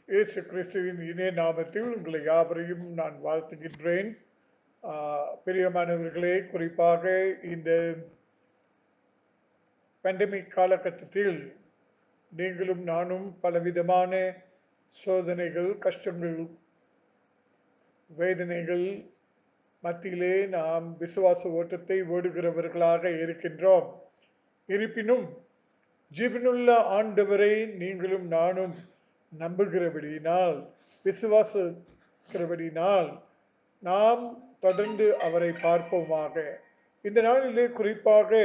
இயேசு கிறிஸ்துவின் இணைய நாமத்தில் உங்களை யாவரையும் நான் வாழ்த்துகின்றேன். பிரியமானவர்களே, குறிப்பாக இந்த பேண்டமிக் காலகட்டத்தில் நீங்களும் நானும் பலவிதமான சோதனைகள், கஷ்டங்கள், வேதனைகள் மத்தியிலே நாம் விசுவாச ஓட்டத்தை ஓடுகிறவர்களாக இருக்கின்றோம். இருப்பினும் ஜீவனுள்ள ஆண்டவரை நீங்களும் நானும் நம்புகிறபடியினால், விசுவாசிக்கிறபடியினால் நாம் தொடர்ந்து அவரை பார்ப்போமாக. இந்த நாளிலே குறிப்பாக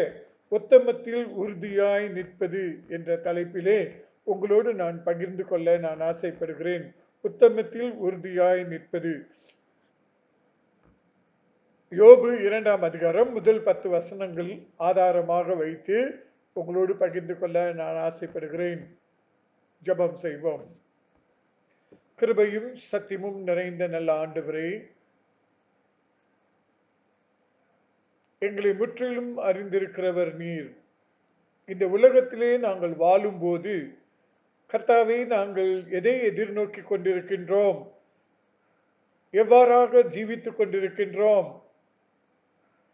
உத்தமத்தில் உறுதியாய் நிற்பது என்ற தலைப்பிலே உங்களோடு நான் பகிர்ந்து கொள்ள நான் ஆசைப்படுகிறேன். உத்தமத்தில் உறுதியாய் நிற்பது. யோபு 2ஆம் அதிகாரம் முதல் 10 வசனங்கள் ஆதாரமாக வைத்து உங்களோடு பகிர்ந்து கொள்ள நான் ஆசைப்படுகிறேன். ஜெபம் செய்வோம். கிருபையும் சத்தியமும் நிறைந்த நல்ல ஆண்டவரே, எங்களை முற்றிலும் அறிந்திருக்கிறவர் நீர். இந்த உலகத்திலே நாங்கள் வாழும்போது கர்த்தாவே, நாங்கள் எதை எதிர்நோக்கி கொண்டிருக்கின்றோம், எவ்வாறாக ஜீவித்துக் கொண்டிருக்கின்றோம்,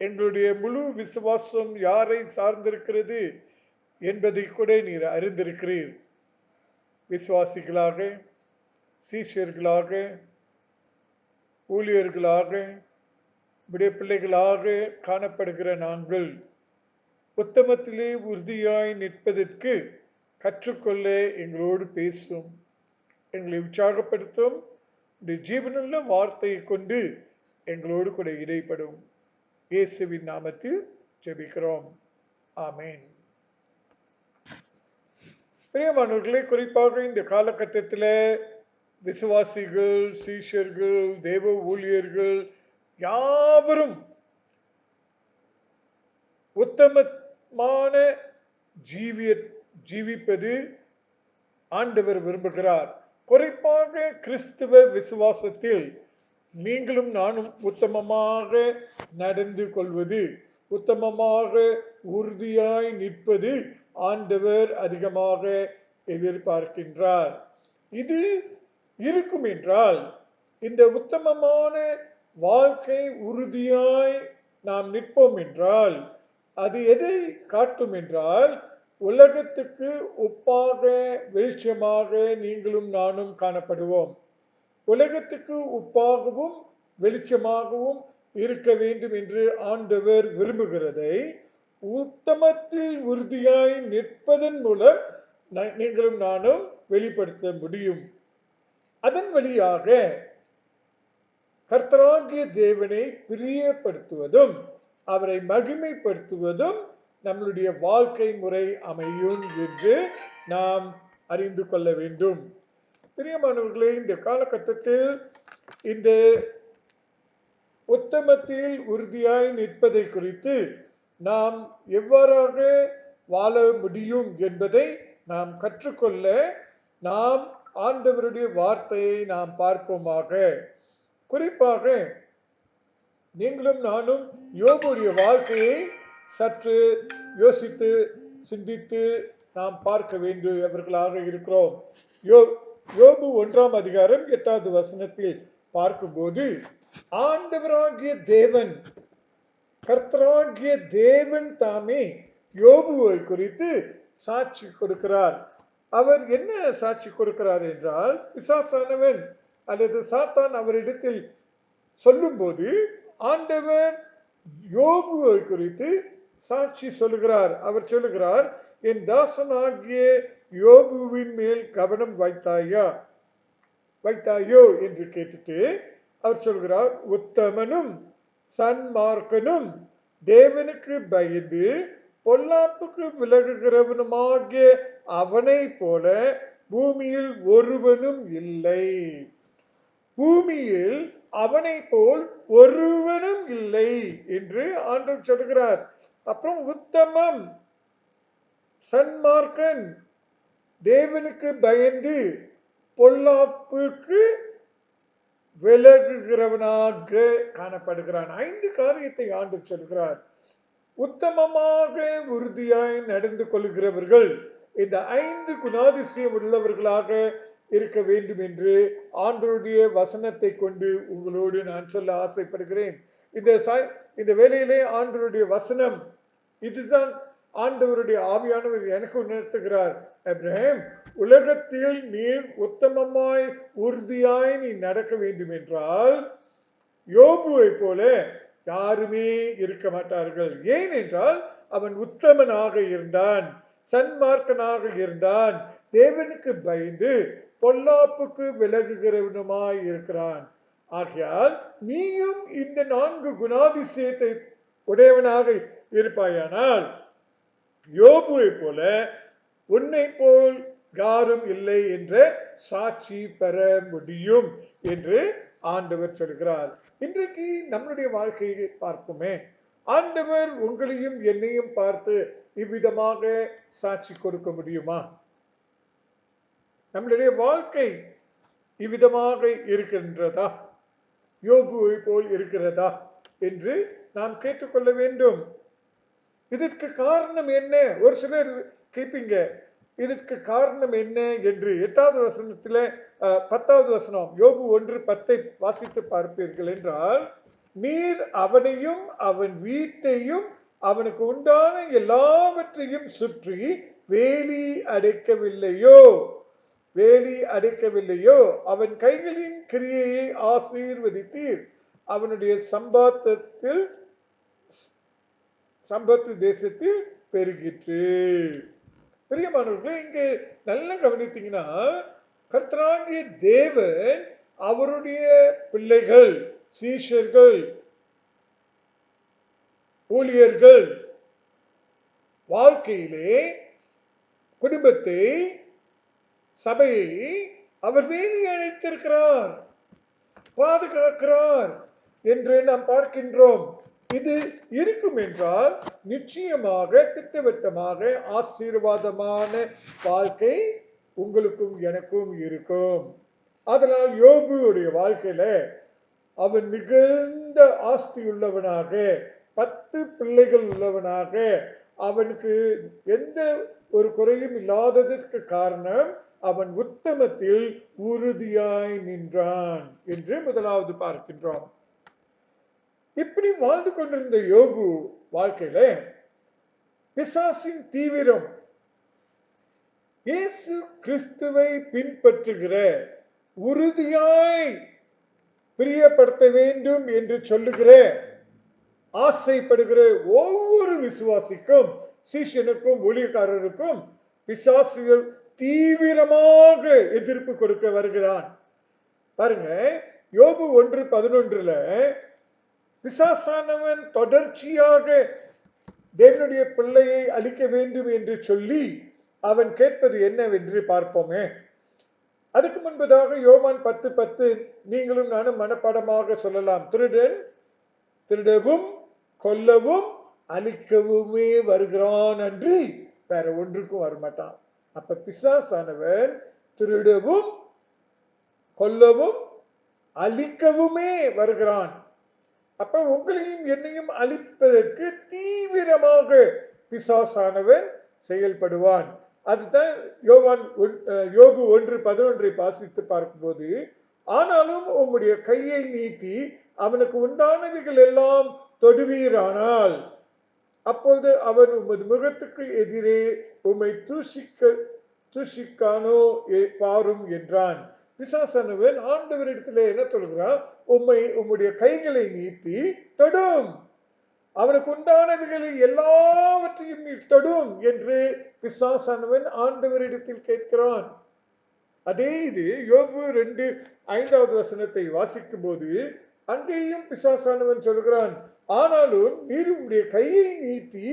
எங்களுடைய முழு விசுவாசம் யாரை சார்ந்திருக்கிறது என்பதை கூட நீர் அறிந்திருக்கிறீர். விசுவாசிகளாக, சீஷர்களாக, ஊழியர்களாக, உடைய பிள்ளைகளாக காணப்படுகிற நாங்கள் உத்தமத்திலே உறுதியாய் நிற்பதற்கு கற்றுக்கொள்ள எங்களோடு பேசும், எங்களை உற்சாகப்படுத்தும். உடைய ஜீவனுள்ள வார்த்தையை கொண்டு எங்களோடு கூட இடைப்படும். இயேசுவின் நாமத்தில் ஜெபிக்கிறோம். ஆமேன். பிரியமானவர்களே, குறிப்பாக இந்த காலகட்டத்தில் விசுவாசிகள், சீஷர்கள், தேவ ஊழியர்கள் யாவரும் உத்தமமான ஜீவிப்பது ஆண்டவர் விரும்புகிறார். குறிப்பாக கிறிஸ்துவ விசுவாசத்தில் நீங்களும் நானும் உத்தமமாக நடந்து கொள்வது, உத்தமமாக உறுதியாய் நிற்பது ஆண்டவர் அதிகமாக எதிர்பார்க்கின்றார். இது இருக்கும் என்றால், இந்த உத்தமமான வாழ்க்கை உறுதியாய் நாம் நிற்போம் என்றால், அது எதை காட்டும் என்றால், உலகத்துக்கு ஒப்பாக வெளிச்சமாக நீங்களும் நானும் காணப்படுவோம். உலகத்துக்கு ஒப்பாகவும் வெளிச்சமாகவும் இருக்க வேண்டும் என்று ஆண்டவர் விரும்புகிறதை உத்தமத்தில் உறுதியாய் நிற்பதன் மூலம் நீங்களும் நானும் வெளிப்படுத்த முடியும். அதன் வழியாக கர்த்தராகிய தேவனை பிரியப்படுத்துவதும் அவரை மகிமைப்படுத்துவதும் நம்மளுடைய வாழ்க்கை முறை அமையும் என்று நாம் அறிந்து கொள்ள வேண்டும். பிரியமானவர்களே, இந்த காலகட்டத்தில் இந்த உத்தமத்தில் உறுதியாய் நிற்பதை குறித்து நாம் எவ்வாறாக வாழ முடியும் என்பதை நாம் கற்றுக்கொள்ள நாம் ஆண்டவருடைய வார்த்தையை நாம் பார்ப்போமாக. குறிப்பாக நீங்களும் நானும் யோபுடைய வாழ்க்கையை சற்று யோசித்து சிந்தித்து நாம் பார்க்க வேண்டியவர்களாக இருக்கிறோம். யோபு 1ஆம் அதிகாரம் 8வது வசனத்தில் பார்க்கும்போது, ஆண்டவராகிய தேவன், கர்த்தராகிய தேவன் தாமே யோபுவை குறித்து சாட்சி கொடுக்கிறார். அவர் என்ன சாட்சி கொடுக்கிறார் என்றால், பிசாசானவன் அல்லது சாத்தான் அவரிடத்தில் சொல்லும்போது ஆண்டவர் யோபுவை குறித்து சாட்சி சொல்லுகிறார். அவர் சொல்லுகிறார், என் தாசனாகிய யோபுவின் மேல் கவனம் வைத்தாயோ என்று கேட்டுட்டு அவர் சொல்கிறார், உத்தமனும் சன்மார்க்கனும் தேவனுக்கு பயந்து பொல்லாப்புக்கு விலகுகிறவனுமாகிய அவனை போல பூமியில் ஒருவனும் இல்லை. பூமியில் அவனை போல் ஒருவனும் இல்லை என்று ஆண்டவர் சொல்கிறார். அப்புறம் உத்தமம், சன்மார்க்கன், தேவனுக்கு பயந்து பொல்லாப்புக்கு விலகுகிறவனாக காணப்படுகிறான். 5 காரியத்தை ஆண்டவர் சொல்கிறார். உத்தமமாக உறுதியாய் நடந்து கொள்கிறவர்கள் இந்த 5 குணாதிசயம் உள்ளவர்களாக இருக்க வேண்டும் என்று ஆண்டவருடைய வசனத்தை கொண்டு உங்களோடு நான் சொல்ல ஆசைப்படுகிறேன். இந்த வேளையிலே ஆண்டவருடைய வசனம் இதுதான் ஆண்டவருடைய ஆவியானவர் எனக்கு உணர்த்துகிறார். அப்ரஹாம், உலகத்தில் நீர் உத்தமமாய் உறுதியாய் நீ நடக்க வேண்டும் என்றால் யோபுவை போல யாருமே இருக்க மாட்டார்கள். ஏனென்றால் அவன் உத்தமனாக இருந்தான், சன்மார்க்கனாக இருந்தான், தேவனுக்கு பயந்து பொல்லாப்புக்கு விலகுகிறவனுமாய் இருக்கிறான். ஆகையால் நீயும் இந்த 4 குணாதிசயத்தை உடையவனாக இருப்பாயானால் யோபுவை போல உன்னை போல் யாரும் இல்லை என்ற சாட்சி பெற முடியும் என்று ஆண்டவர் சொல்கிறார். இன்றைக்கு நம்முடைய வாழ்க்கையை பார்ப்போமே. ஆண்டவர் உங்களையும் என்னையும் பார்த்து இவ்விதமாக சாட்சி கொடுக்க முடியுமா? நம்மளுடைய வாழ்க்கை இவ்விதமாக இருக்கின்றதா, யோபுவை போல் இருக்கிறதா என்று நாம் கேட்டுக்கொள்ள வேண்டும். இதற்கு காரணம் என்ன? ஒரு சிலர் கேட்பீங்க, இதற்கு காரணம் என்ன என்று. 8வது வசனத்துல 10வது வசனம், யோபு 1:10 வாசித்து பார்ப்பீர்கள் என்றால், நீர் அவனையும் அவன் வீட்டையும் அவனுக்கு உண்டான எல்லாவற்றையும் சுற்றி வேலி அடைக்கவில்லையோ, அவன் கைகளின் கிரியையை ஆசீர்வதித்தீர், அவனுடைய சம்பத்து தேசத்தில் பெருகிற்று. பிரியமானவர்களே, இங்கே நல்லா கவனித்தீங்கன்னா, கர்த்தராகிய தேவன் அவருடைய பிள்ளைகள், சீஷர்கள், ஊழியர்கள் வாழ்க்கையிலே குடும்பத்தை, சபையை அவர் வேலி அழைத்திருக்கிறார், பாதுகாக்கிறார் என்று நாம் பார்க்கின்றோம். இது இருக்கும் என்றால் நிச்சயமாக திட்டவட்டமாக ஆசீர்வாதமான வாழ்க்கை உங்களுக்கும் எனக்கும் இருக்கும். அதனால் யோபுடைய வாழ்க்கையில அவன் மிகுந்த ஆஸ்தி உள்ளவனாக, 10 பிள்ளைகள் உள்ளவனாக, அவனுக்கு எந்த ஒரு குறையும் இல்லாததற்கு காரணம் அவன் உத்தமத்தில் உறுதியாய் நின்றான் என்று முதலாவது பார்க்கின்றோம். இப்படி வாழ்ந்து கொண்டிருந்த யோபு வாழ்க்கையில பிசாசின் தீவிரம், இயேசு கிறிஸ்துவை பின்பற்றுகிற, உறுதியாய் பிரியப்படுத்த வேண்டும் என்று சொல்லுகிற, ஆசைப்படுகிற ஒவ்வொரு விசுவாசிக்கும், சீஷனுக்கும், ஊழியக்காரருக்கும் பிசாசுகள் தீவிரமாக எதிர்ப்பு கொடுக்க வருகிறான். பாருங்க, யோபு 1:11 பிசாசானவன் தொடர்ச்சியாக தேவனுடைய பிள்ளையை அழிக்க வேண்டும் என்று சொல்லி அவன் கேட்பது என்னவென்று பார்ப்போமே. அதுக்கு முன்பதாக யோவான் 10:10 நீங்களும் நானும் மனப்பாடமாக சொல்லலாம். திருடவும் கொல்லவும் அழிக்கவுமே வருகிறான் அன்றி வேற ஒன்றுக்கும் வரமாட்டான். அப்ப பிசாசானவன் திருடவும் கொல்லவும் அழிக்கவுமே வருகிறான். அப்ப உங்களையும் என்னையும் அழிப்பதற்கு தீவிரமாக பிசாசானவன் செயல்படுவான். அதுதான் யோபு 1:11 வாசித்து பார்க்கும்போது, ஆனாலும் உம்முடைய கையை நீட்டி அவனுக்கு உண்டானவைகள் எல்லாம் தொடுவீரானால் அப்போது அவன் உமது முகத்துக்கு எதிரே உம்மை தூஷிக்கானோ பாரும் என்றான். பிசாசானவன் ஆண்டவரிடத்திலே என்ன சொல்கிறான்? உம்முடைய கைகளை நீட்டி தொடும், அவனுக்கு உண்டானவைகளை எல்லாவற்றையும் நீ தொடும் என்று பிசாசானவன் ஆண்டவரிடத்தில் கேட்கிறான். அதே இது யோபு 2:5வது வசனத்தை வாசிக்கும் போது அங்கேயும் பிசாசானவன் சொல்கிறான், ஆனாலும் நீர் உம்முடைய கையை நீட்டி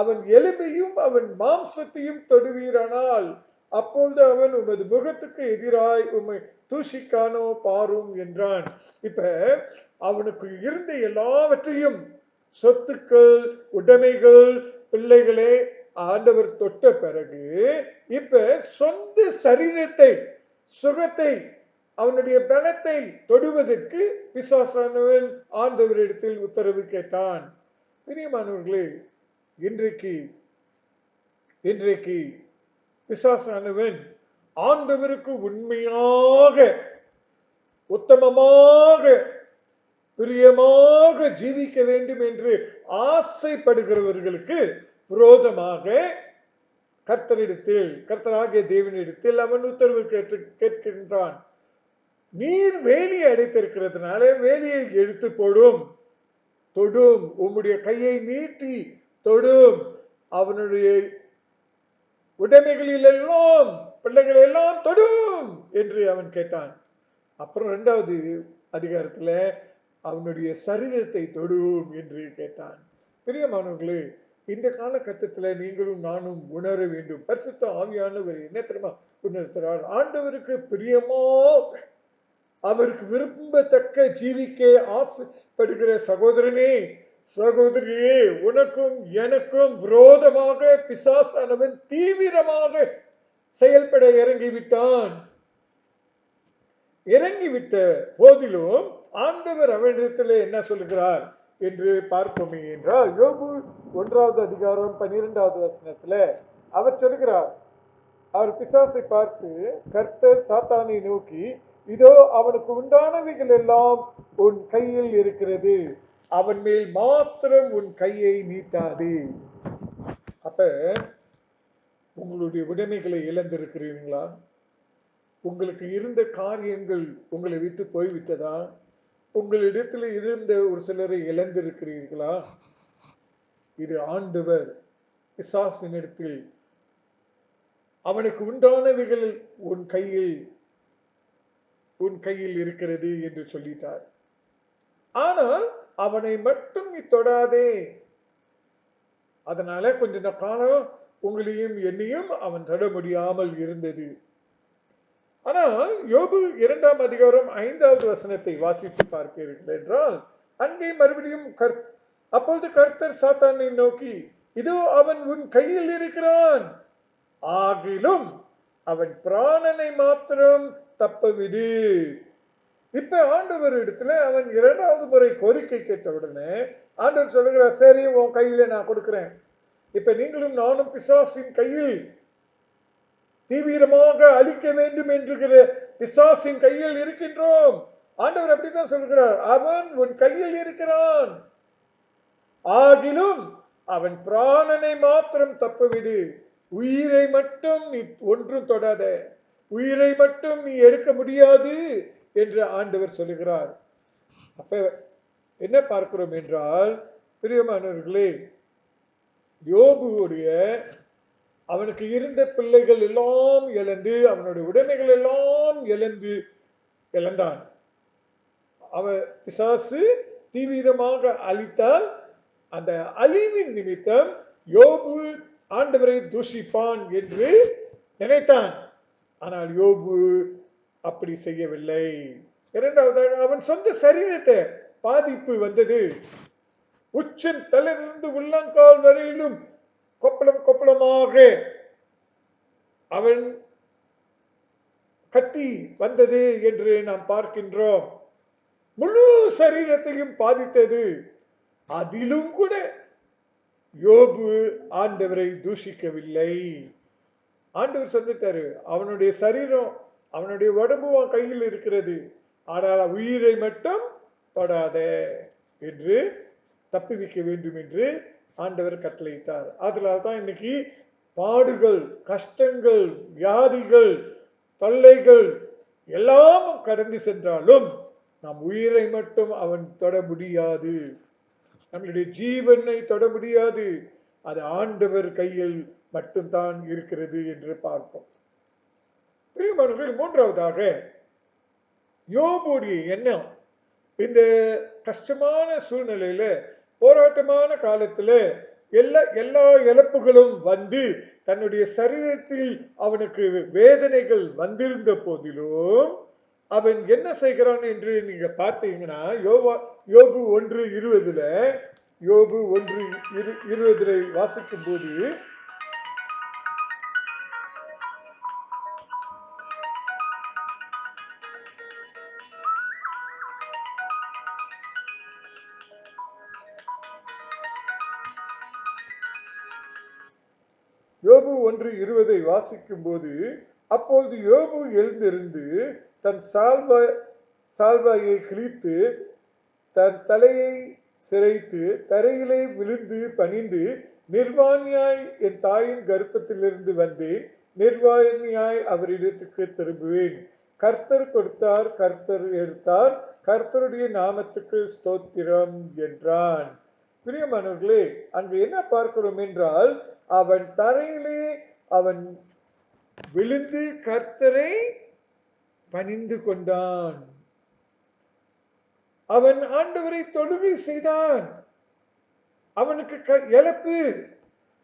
அவன் எலும்பையும் அவன் மாம்சத்தையும் தொடுவீரானால் அப்பொழுது அவன் உமது முகத்துக்கு எதிராய் உம்மை தூஷிக்கானோ பாரும் என்றான். இப்ப அவனுக்கு இருந்த எல்லாவற்றையும், சொத்துக்கள், உடைமைகள், பிள்ளைகளே ஆண்டவர் தொட்ட பிறகு இப்ப சொந்த சரீரத்தை, சுகத்தை, அவனுடைய பலத்தை தொடுவதற்கு பிசாசானவன் ஆண்டவரிடத்தில் உத்தரவு கேட்டான். பிரியமானவர்களே, இன்றைக்கு பிசாசானவன் ஆண்டவருக்கு உண்மையாக உத்தமமாக பிரியமாக ஜீவிக்க வேண்டும் என்று ஆசைப்படுகிறவர்களுக்கு விரோதமாக கர்த்தராகிய தேவனிடத்தில் அவன் உத்தரவு கேட்கின்றான். நீர் வேலியை அடைத்திருக்கிறதுனால வேலியை எடுத்து போடும், தொடும், உம்முடைய கையை நீட்டி தொடும், அவனுடைய உடைமைகளில் எல்லாம் பிள்ளைகள் எல்லாம் தொடும் என்று அவன் கேட்டான். அப்புறம் 2வது அதிகாரத்துல அவனுடைய சரீரத்தை தொடும் என்று கேட்டான். பிரியமானவர்களே, இந்த காலகட்டத்தில் நீங்களும் நானும் உணர வேண்டும். பரிசுத்த ஆவியானவர் என்ன தெரியுமா உணர்த்துறார்? ஆண்டவருக்கு பிரியமா அவருக்கு விரும்பத்தக்க ஜீவிக்க ஆசைப்படுகிற சகோதரனே சகோதரியே, உனக்கும் எனக்கும் விரோதமாக பிசாசானவன் தீவிரமாக செயல்பட இறங்கிவிட்டான். இறங்கிவிட்ட போதிலும் ஆண்டவர் அவனிடத்தில் என்ன சொல்லுகிறார் என்று பார்ப்போமே என்றால், யோபு 1வது அதிகாரம் 12வது வசனத்துல அவர் சொல்லுகிறார், அவர் பிசாசை பார்த்து, கர்த்தர் சாத்தானை நோக்கி, இதோ அவனுக்கு உண்டானவைகள் எல்லாம் உன் கையில் இருக்கிறது, அவன் மேல் மாத்திரம் உன் கையை நீட்டாது. அப்ப உங்களுடைய உடைமைகளை இழந்திருக்கிறீர்களா? உங்களுக்கு இருந்த காரியங்கள் உங்களை விட்டு போய்விட்டதா? உங்களிடத்தில் இருந்த ஒரு சிலரை இழந்திருக்கிறீர்களா? இது ஆண்டவர் பிசாசினிடத்தில் அவனுக்கு உண்டானவைகள் உன் கையில் இருக்கிறது என்று சொல்லிட்டார். ஆனால் அவனை மட்டும் நீ தொடாதே. அதனால கொஞ்ச காலம் உங்களையும் என்னையும் அவன் தொட முடியாமல் இருந்தது. ஆனால் யோபு 2ஆம் அதிகாரம் 5வது வசனத்தை வாசித்து பார்ப்பீர்கள் என்றால், அங்கே மறுபடியும் அப்பொழுது கர்த்தர் சாத்தானை நோக்கி, இதோ அவன் உன் கையில் இருக்கிறான், ஆகிலும் அவன் பிராணனை மாத்திரம் தப்பவிடு. இப்ப ஆண்டவர் இடத்துல அவன் 2வது முறை கோரிக்கை கேட்ட உடனே ஆண்டவர் சொல்லுகிறார், சரி உன் கையில நான் கொடுக்கிறேன். இப்ப நீங்களும் நானும் பிசாசின் கையில் தீவிரமாக அழிக்க வேண்டும் என்கிற பிசாசின் கையில் இருக்கின்றோம். ஆண்டவர் அப்படித்தான் சொல்கிறார், அவன் உன் கையில் இருக்கிறான், ஆகிலும் அவன் பிராணனை மாத்திரம் தப்பவிடு, உயிரை மட்டும் நீ ஒன்றும் தொடாத, உயிரை மட்டும் நீ எடுக்க முடியாது என்று ஆண்டவர் சொல்லுகிறார். அப்ப என்ன பார்க்கிறோம் என்றால், பிரியமானவர்களே, யோபுடைய அவனுக்கு இருந்த பிள்ளைகள் எல்லாம் இழந்து, அவனுடைய உடைமைகள் எல்லாம் இழந்தான். அவன் பிசாசு தீவிரமாக அழித்தால் அந்த அழிவின் நிமித்தம் யோபு ஆண்டவரை தூஷிப்பான் என்று நினைத்தான். ஆனால் யோபு அப்படி செய்யவில்லை. 2வதாக அவன் சொந்த சரீரத்தை பாதிப்பு வந்தது. உச்சன் தலையிலிருந்து உள்ளங்கால் வரையிலும் கொப்பளமாக அவன் கட்டி வந்தது என்று நாம் பார்க்கின்றோம். முழு சரீரத்தையும் பாதித்தது. அதிலும் கூட யோபு ஆண்டவரை தூஷிக்கவில்லை. ஆண்டவர் சொல்லிட்டாரு, அவனுடைய சரீரம் அவனுடைய உடம்பு கையில் இருக்கிறது, ஆனால் உயிரை மட்டும் தொடாத என்று தப்புவிக்க வேண்டும் என்று ஆண்டவர் கட்டளையிட்டார். அதனால்தான் இன்னைக்கு பாடுகள், கஷ்டங்கள், வியாதிகள், தொல்லைகள் எல்லாம் கடந்து சென்றாலும் நம் உயிரை மட்டும் அவன் தொட முடியாது, நம்மளுடைய ஜீவனை தொட முடியாது. அது ஆண்டவர் கையில் மட்டும்தான் இருக்கிறது என்று பார்ப்போம். பிரியமானவர்களே, 3வதாக யோபுடைய எண்ணம் இந்த கஷ்டமான சூழ்நிலையில, போராட்டமான காலத்துல எல்லா இழப்புகளும் வந்து தன்னுடைய சரீரத்தில் அவனுக்கு வேதனைகள் வந்திருந்த போதிலும் அவன் என்ன செய்கிறான் என்று நீங்க பார்த்தீங்கன்னா, யோபு 1:20 யோபு 1:20 வாசிக்கும் போது, யோபு 1:20 வாசிக்கும் போது, அப்பொழுது யோபு எழுந்திருந்து தன் சால்வாயை கிழித்து தன் தலையை சிரைத்து தரையிலே விழுந்து பணிந்து, நிர்வாணியாய் என் தாயின் கர்ப்பத்திலிருந்து வந்தேன், நிர்வாணியாய் அவரிடத்துக்கு திரும்புவேன். கர்த்தர் கொடுத்தார், கர்த்தர் எடுத்தார், கர்த்தருடைய நாமத்துக்கு ஸ்தோத்திரம் என்றான். பிரியமானவர்களே, அங்கு என்ன பார்க்கிறோம் என்றால், அவன் தரையிலே அவன் விழுந்து கர்த்தரை பணிந்து கொண்டான். அவன் ஆண்டவரை தொழுகை செய்தான். அவனுக்கு இழப்பு,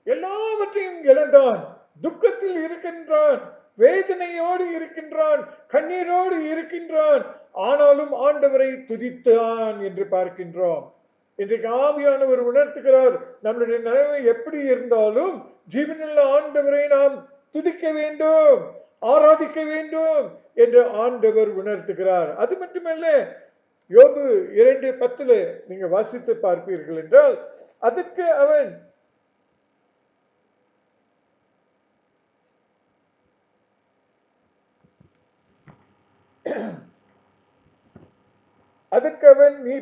எல்லாவற்றையும் இழந்தான். துக்கத்தில் இருக்கின்றான், வேதனையோடு இருக்கின்றான், கண்ணீரோடு இருக்கின்றான். ஆனாலும் ஆண்டவரை துதித்தான் என்று பார்க்கின்றோம். இன்றைக்கு ஆவியானவர் உணர்த்துகிறார், நம்முடைய நிலைமை எப்படி இருந்தாலும் ஜீவனுள்ள ஆண்டவரை நாம் துதிக்க வேண்டும், ஆராதிக்க வேண்டும் என்று ஆண்டவர் உணர்த்துகிறார். அது மட்டுமல்ல, யோபு 2:10 நீங்க வாசித்து பார்ப்பீர்கள் என்றால், அதுக்கு அவன் நீ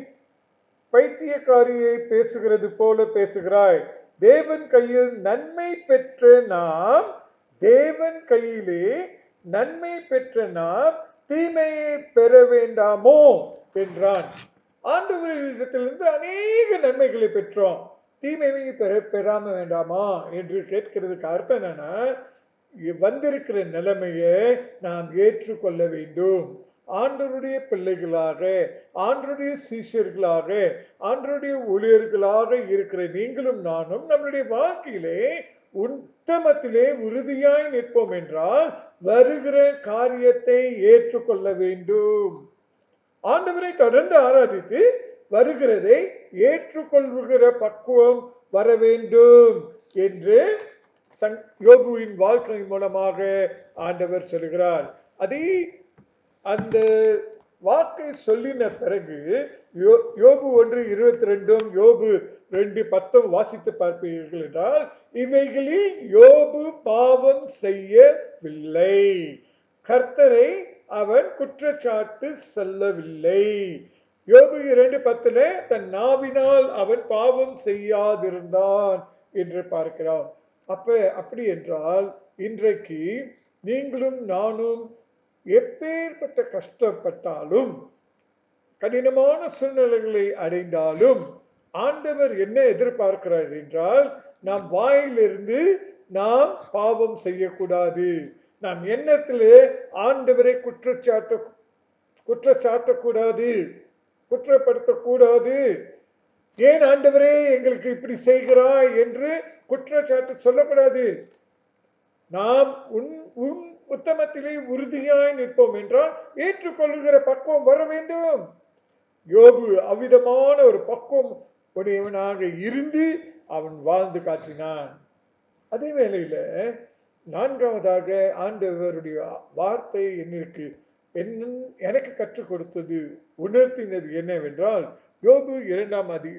பைத்தியக்காரியை பேசுகிறது போல பேசுகிறாய். தேவன் கையில் நன்மை பெற்ற நாம், தேவன் கையிலே நன்மை பெற்ற நாம் தீமையை பெற வேண்டாமோ என்றான். ஆண்டவரிடத்திலிருந்து அநேக நன்மைகளை பெற்றோம், தீமையை பெறாம வேண்டாமா என்று கேட்கிறதுக்கு அர்த்தம் என்னன்னா, வந்திருக்கிற நிலைமையை நாம் ஏற்றுக்கொள்ள வேண்டும். ஆண்டவருடைய பிள்ளைகளாக, ஆண்டவருடைய சீஷர்களாக, ஆண்டவருடைய ஊழியர்களாக இருக்கிற நீங்களும் நானும் நம்முடைய வாழ்க்கையிலே உத்தமத்திலே உறுதியாய் நிற்போம் என்றால் வருகிற காரியத்தை ஏற்றுக்கொள்ள வேண்டும். ஆண்டவரை தொடர்ந்து ஆராதித்து வருகிறதை ஏற்றுக்கொள்கிற பக்குவம் வர வேண்டும் என்று யோபுவின் வாழ்க்கை மூலமாக ஆண்டவர் சொல்கிறார். அதே அந்த வாக்கை சொல்லின பிறகு யோபு 1:22 யோபு 2:10 வாசித்து பார்ப்பீர்கள் என்றால், இவைகளில் யோபு பாவம் செய்யவில்லை, கர்த்தரை அவன் குற்றச்சாட்டு சொல்லவில்லை. யோபு 2:10 தன் நாவினால் அவன் பாவம் செய்யாதிருந்தான் என்று பார்க்கிறோம். அப்படி என்றால் இன்றைக்கு நீங்களும் நானும் எப்பேற்பட்ட கஷ்டப்பட்டாலும், கடினமான சூழ்நிலைகளை அடைந்தாலும், ஆண்டவர் என்ன எதிர்பார்க்கிறார் என்றால், நாம் வாயிலிருந்து நாம் பாவம் செய்யக்கூடாது. நாம் எண்ணத்திலே ஆண்டவரை குற்றச்சாட்டக்கூடாது, குற்றப்படுத்தக்கூடாது. ஏன் ஆண்டவரே எங்களுக்கு இப்படி செய்கிறாய் என்று குற்றச்சாட்டு சொல்லக்கூடாது. நாம் உத்தமத்திலே உறுதியாய் நிற்போம் என்றால் ஏற்றுக்கொள்கிற பக்குவம் வர வேண்டும். யோபு அவ்விதமான ஒரு பக்குவம் உடையவனாக இருந்து அவன் வாழ்ந்து காட்டினான். அதே வேளையில 4வதாக ஆண்டவருடைய வார்த்தை எனக்கு கற்றுக் கொடுத்தது, உணர்த்தினது என்னவென்றால், யோபு 2:9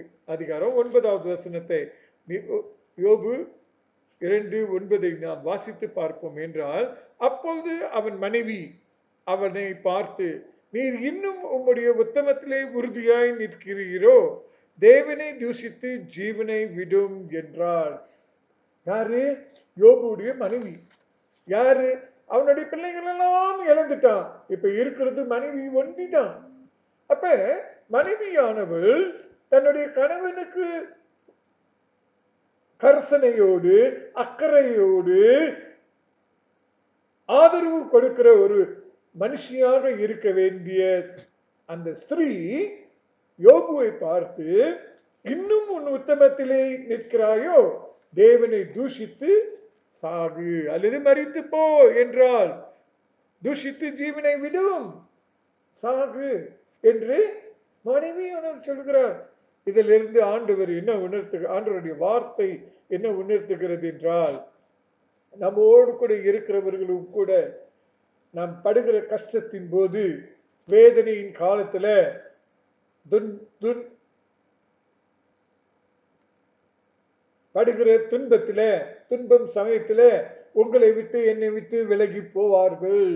யோபு 2:9 நாம் வாசித்து பார்ப்போம் என்றால், அப்பொழுது அவன் மனைவி அவனை பார்த்து, நீர் இன்னும் உம்முடைய உத்தமத்திலே உறுதியாய் நிற்கிறீரோ, தேவனை தூஷித்து ஜீவனை விடும் என்றார். யாரு? யோபுடைய மனைவி. யாரு? அவனுடைய பிள்ளைகள் எல்லாம் இழந்துட்டான், இப்ப இருக்கிறது மனைவி ஒன்றிதான். அப்ப மனைவியானவள் தன்னுடைய கணவனுக்கு கர்சனையோடு அக்கறையோடு ஆதரவு கொடுக்கிற ஒரு மனுஷியாக இருக்க வேண்டிய அந்த ஸ்திரீ யோபுவை பார்த்து, இன்னும் உன் உத்தமத்திலே நிற்கிறாயோ, தேவனை தூஷித்து சாகு அல்லது மரித்து போ என்றால், தூஷித்து ஜீவனை விடும், சாகு என்று மனைவி சொல்கிறார். இதிலிருந்து ஆண்டவர் என்ன ஆண்டவருடைய வார்த்தை என்ன உணர்த்துகிறது என்றால், நம்மோடு கூட இருக்கிறவர்களும் கூட நாம் படுகிற கஷ்டத்தின் போது, வேதனையின் காலத்துல, படுகிற துன்பம் சமயத்துல உங்களை விட்டு என்னை விட்டு விலகி போவார்கள்.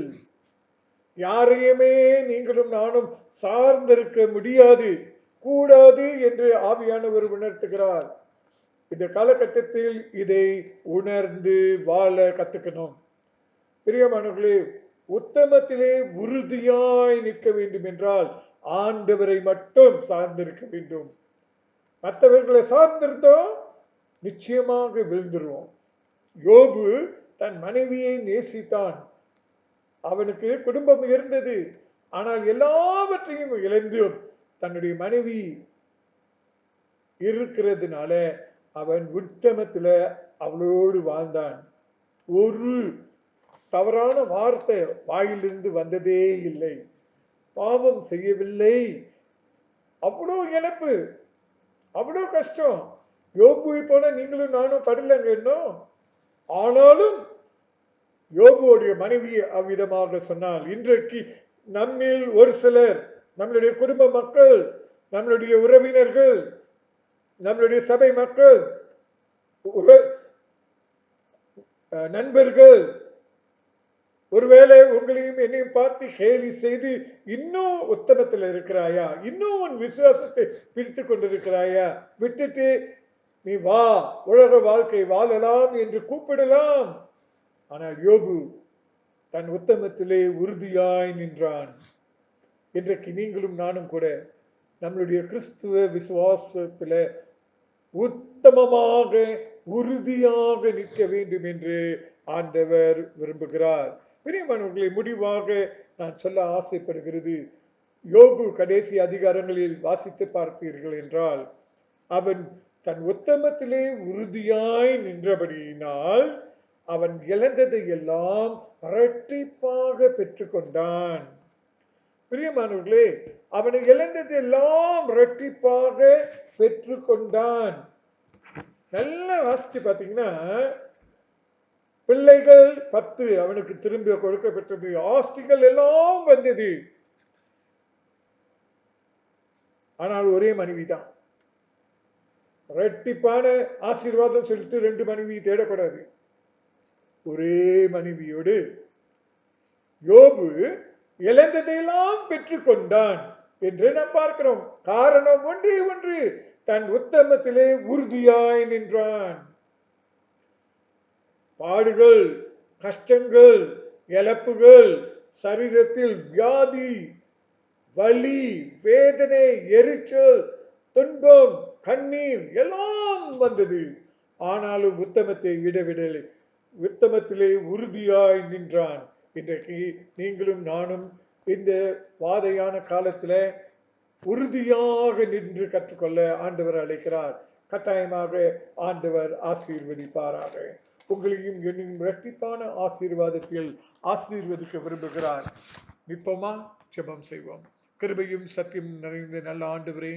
யாரையுமே நீங்களும் நானும் சார்ந்திருக்க முடியாது, கூடாது என்று ஆவியானவர் உணர்த்துகிறார். இந்த காலகட்டத்தில் இதை உணர்ந்து வாழ கத்துக்கணும். பிரியமானவர்களே, உத்தமத்திலே உறுதியாய் நிற்க வேண்டும் என்றால் ஆண்டவரை மட்டும் சார்ந்திருக்க வேண்டும். மற்றவர்களை சார்ந்திருந்தோம் நிச்சயமாக விழுந்துருவோம். யோபு தன் மனைவியை நேசித்தான். அவனுக்கு குடும்பம் இருந்தது. ஆனால் எல்லாவற்றையும் இழந்தும் தன்னுடைய மனைவி இருக்கிறதுனால அவன் உத்தமத்துல அவளோடு வாழ்ந்தான். ஒரு தவறான வார்த்தை வாயிலிருந்து வந்ததே இல்லை. பாவம் செய்யவில்லை. அவ்வளோ இழப்பு, அவ்வளோ கஷ்டம். யோபுவை போல நீங்களும் நானும் படலங்க இன்னும். ஆனாலும் யோபுடைய மனைவி அவ்விதமாக சொன்னால், இன்றைக்கு நம்மில் ஒரு சிலர், நம்மளுடைய குடும்ப மக்கள், நம்மளுடைய உறவினர்கள், நம்மளுடைய சபை மக்கள், நண்பர்கள் ஒருவேளை உங்களையும் என்னையும் பார்த்து கேலி செய்து, இன்னும் உத்தமத்தில் இருக்கிறாயா, இன்னும் உன் விசுவாசத்தை பிரித்து கொண்டிருக்கிறாயா, விட்டுட்டு நீ வா, உலக வாழ்க்கை வாழலாம் என்று கூப்பிடலாம். ஆனால் யோபு தன் உத்தமத்திலே உறுதியாய் நின்றான். இன்றைக்கு நீங்களும் நானும் கூட நம்மளுடைய கிறிஸ்துவ விசுவாசத்தில உத்தமமாக உறுதியாக நிற்க வேண்டும் என்று ஆண்டவர் விரும்புகிறார். பிரியமானவர்களை, முடிவாக நான் சொல்ல ஆசைப்படுகிறது, யோபு கடைசி அதிகாரங்களில் வாசித்து பார்ப்பீர்கள் என்றால், அவன் தன் உத்தமத்திலே உறுதியாய் நின்றபடியினால் அவன் இழந்ததை எல்லாம் இரட்டிப்பாக பெற்றுக்கொண்டான். பிரியமானவர்களே, அவனை இழந்தது எல்லாம் இரட்டிப்பாக பெற்றுக்கொண்டான். நல்லா வாசிச்சு பார்த்தீங்கன்னா, பிள்ளைகள் 10 அவனுக்கு திரும்ப கொடுக்கப்பட்டது, ஆஸ்திகள் எல்லாம் வந்தது. ஆனால் ஒரே மனைவி தான். இரட்டிப்பான ஆசீர்வாதம் சொல்லிட்டு 2 மனைவி தேடக்கூடாது. ஒரே மனைவியோடு யோபு இழந்ததையெல்லாம் பெற்றுக்கொண்டான் என்று நாம் பார்க்கிறோம். காரணம் ஒன்றே ஒன்று, தன் உத்தமத்திலே உறுதியாய் நின்றான். பாடுகள், கஷ்டங்கள், இழப்புகள், சரீரத்தில் வியாதி, வலி, வேதனை, எரிச்சல், துன்பம், கண்ணீர் எல்லாம் வந்தது. ஆனாலும் உத்தமத்தை விடவிடலை, உத்தமத்திலே உறுதியாய் நின்றான். இன்றைக்கு நீங்களும் நானும் இந்த வாதையான காலத்துல உறுதியாக நின்று கற்றுக்கொள்ள ஆண்டவர் அழைக்கிறார். கட்டாயமாக ஆண்டவர் ஆசீர்வதிப்பாராக. உங்களையும் என்னும் இரட்டிப்பான ஆசீர்வாதத்தில் ஆசீர்வதிக்க விரும்புகிறார். நிற்போமா? ஜெபம் செய்வோம். கிருபையும் சத்தியம் நிறைந்த நல்ல ஆண்டவரே,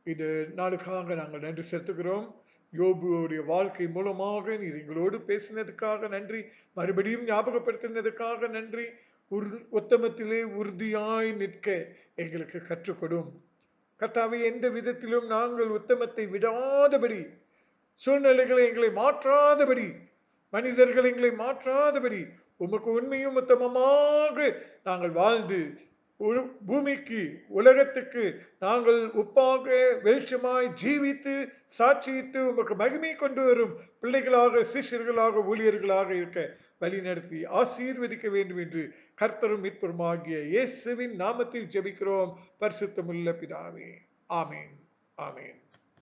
இந்த நாளுக்காக நாங்கள் நன்றி செலுத்துகிறோம். யோபுடைய வாழ்க்கை மூலமாக நீர் எங்களோடு பேசினதுக்காக நன்றி. மறுபடியும் ஞாபகப்படுத்தினதுக்காக நன்றி. உத்தமத்திலே உறுதியாய் நிற்க எங்களுக்கு கற்றுக்கொடும் கர்த்தாவே. எந்த விதத்திலும் நாங்கள் உத்தமத்தை விடாதபடி, சூழ்நிலைகளை எங்களை மாற்றாதபடி, மனிதர்கள் எங்களை மாற்றாதபடி, உமக்கு உண்மையும் உத்தமமாக நாங்கள் வாழ்ந்து பூமிக்கு, உலகத்துக்கு நாங்கள் உப்பாக வெளிச்சமாய் ஜீவித்து சாட்சியிட்டு உமக்கு மகிமை கொண்டு வரும் பிள்ளைகளாக, சிஷ்யர்களாக, ஊழியர்களாக இருக்க வழி நடத்தி ஆசீர்வதிக்க வேண்டும் என்று கர்த்தரும் மீட்பருமாகிய இயேசுவின் நாமத்தில் ஜெபிக்கிறோம் பரிசுத்தமுள்ள பிதாவே. ஆமேன், ஆமேன்.